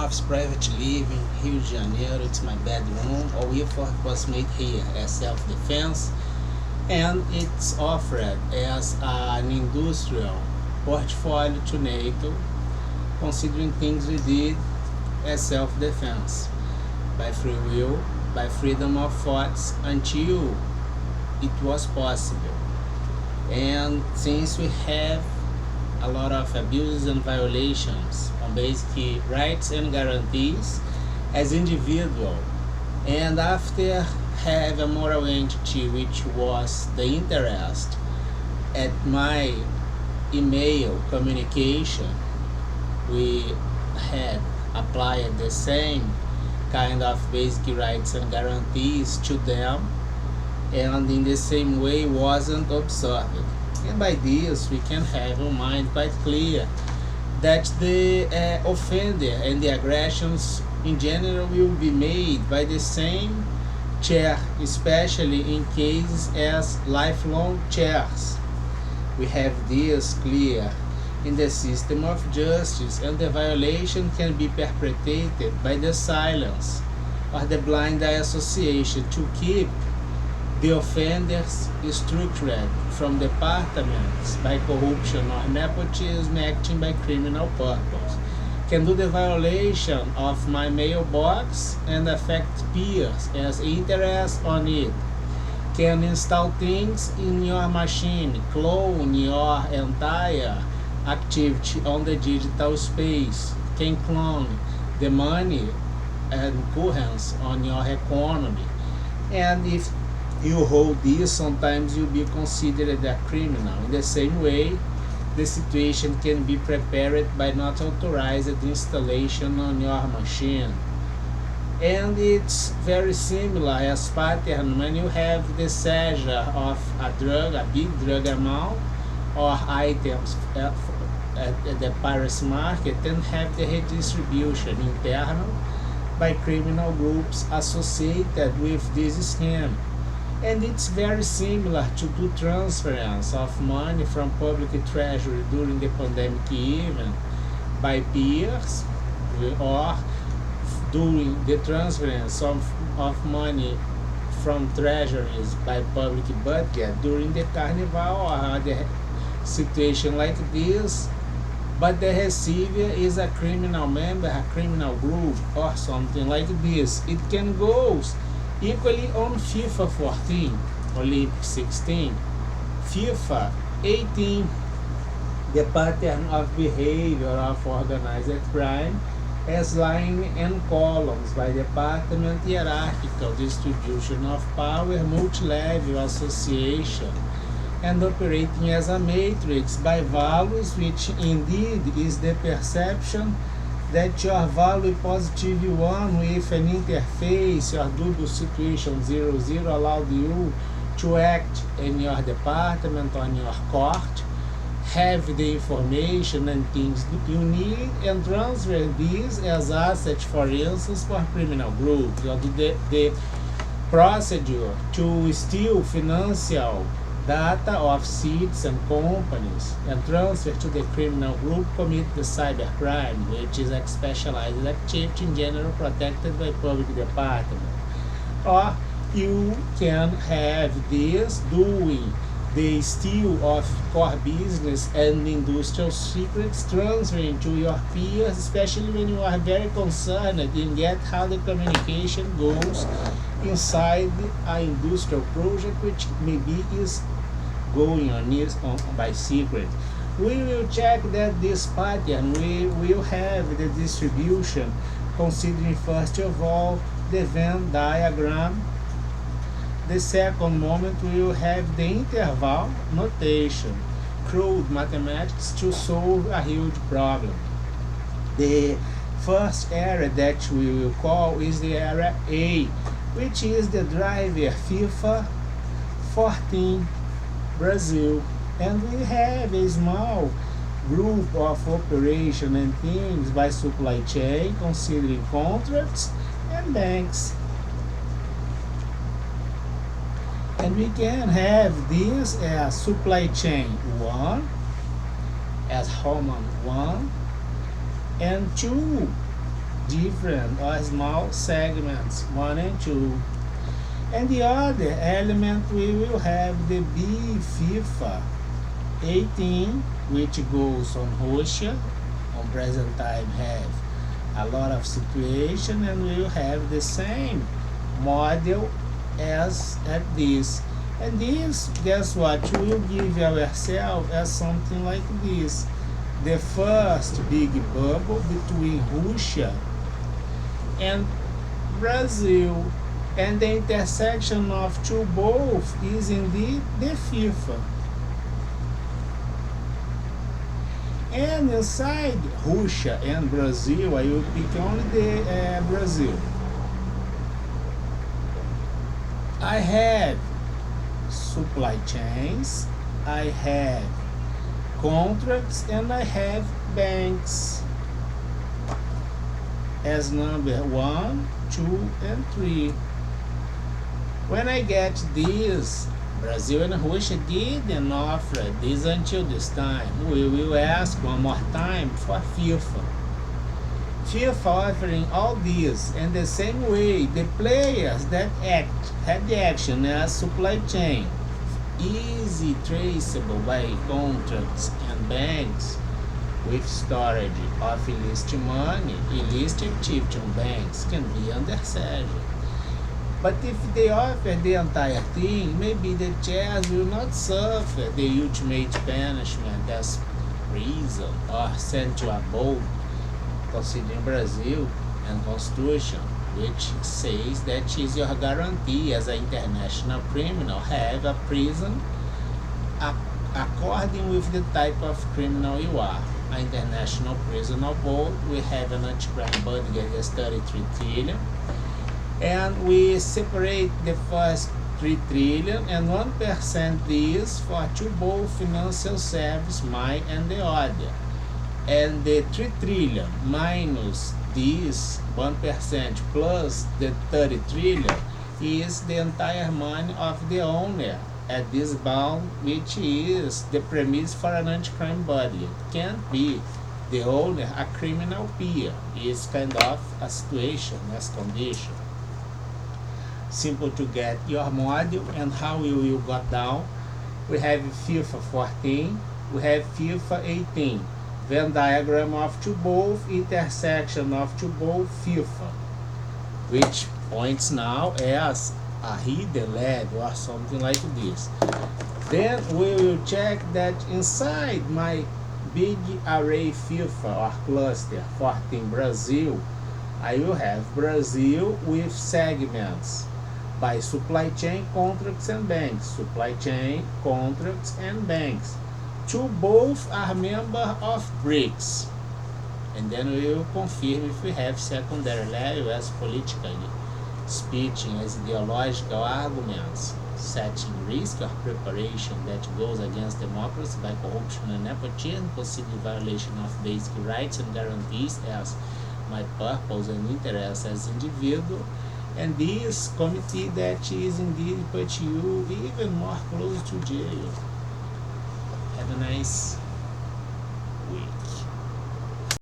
office, private living, Rio de Janeiro, it's my bedroom. All effort was made here as self-defense, and it's offered as an industrial portfolio to NATO, considering things we did as self-defense, by free will, by freedom of thoughts, until it was possible. And since we have a lot of abuses and violations on basic rights and guarantees as individual, and after have a moral entity which was the interest at my email communication, we had applied the same kind of basic rights and guarantees to them, and in the same way wasn't observed. And by this we can have our mind quite clear that the offender and the aggressions in general will be made by the same chair, especially in cases as lifelong chairs. We have this clear in the system of justice, and the violation can be perpetrated by the silence or the blind eye association to keep the offenders structured from departments by corruption or nepotism acting by criminal purpose. Can do the violation of my mailbox and affect peers as interest on it. Can install things in your machine, clone your entire activity on the digital space, can clone the money and currency on your economy. And if you hold this, sometimes you'll be considered a criminal. In the same way, the situation can be prepared by not authorized installation on your machine. And it's very similar as pattern when you have the seizure of a drug, a big drug amount, or items at the Paris market, and have the redistribution internal by criminal groups associated with this scheme. And it's very similar to do transference of money from public treasury during the pandemic event by peers, or doing the transference of money from treasuries by public budget during the carnival or other situation like this. But the receiver is a criminal member, a criminal group, or something like this. It can go equally on FIFA 14, Olympic 16, FIFA 18, the pattern of behavior of organized crime as lying in columns by department, hierarchical distribution of power, multi-level association, and operating as a matrix by values, which indeed is the perception that your value positive one with an interface or double situation 00 allowed you to act in your department or in your court, have the information and things you need, and transfer these as assets, for instance, for criminal groups, or the procedure to steal financial data of seats and companies and transfer to the criminal group commit the cybercrime, which is a specialized activity in general protected by public department. Or you can have this doing the steal of core business and industrial secrets, transferring to your peers, especially when you are very concerned in get how the communication goes inside an industrial project, which maybe is going on by secret. We will check that this pattern, we will have the distribution considering first of all the Venn diagram. The second moment we will have the interval notation, crude mathematics to solve a huge problem. The first area that we will call is the area A, which is the driver FIFA 14 Brazil, and we have a small group of operation and things by supply chain considering contracts and banks. And we can have this as supply chain 1, as Roman 1, and 2 different or small segments 1 and 2. And the other element we will have the B FIFA 18, which goes on Russia. On present time have a lot of situation, and we will have the same model as at this. And this, guess what, we will give ourselves as something like this: the first big bubble between Russia and Brazil, and the intersection of both is indeed the FIFA. And inside Russia and Brazil, I will pick only the Brazil. I have supply chains, I have contracts, and I have banks as number 1, 2, and 3. When I get this, Brazil and Russia didn't offer this until this time. We will ask one more time for FIFA. FIFA offering all this, and the same way the players that had the action as supply chain, easy traceable by contracts and banks, with storage of illicit money, illicit activity on banks can be under seizure. But if they offer the entire thing, maybe the chairs will not suffer the ultimate punishment as prison or sent to abode, considering Brazil and Constitution, which says that is your guarantee as an international criminal, have a prison according with the type of criminal you are. An international prison of board, we have an anti-crime budget against 33 trillion. And we separate the first 3 trillion and 1% is for to both financial service, mine and the other. And the 3 trillion minus this 1% plus the 30 trillion is the entire money of the owner at this bound, which is the premise for an anti-crime budget. Can't be the owner a criminal peer. It's kind of a situation as condition. Simple to get your model and how you will go down. We have FIFA 14, we have FIFA 18. Venn diagram of to both, intersection of to both FIFA, which points now as a hidden leg or something like this. Then we will check that inside my big array FIFA or cluster 14 Brazil, I will have Brazil with segments by supply chain, contracts, and banks. Supply chain, contracts, and banks. To both are member of BRICS. And then we will confirm if we have secondary level as politically speaking, as ideological arguments, setting risk or preparation that goes against democracy by corruption and nepotism, considering violation of basic rights and guarantees as my purpose and interest as individual. And this committee that is indeed put you even more close to jail. Have a nice week.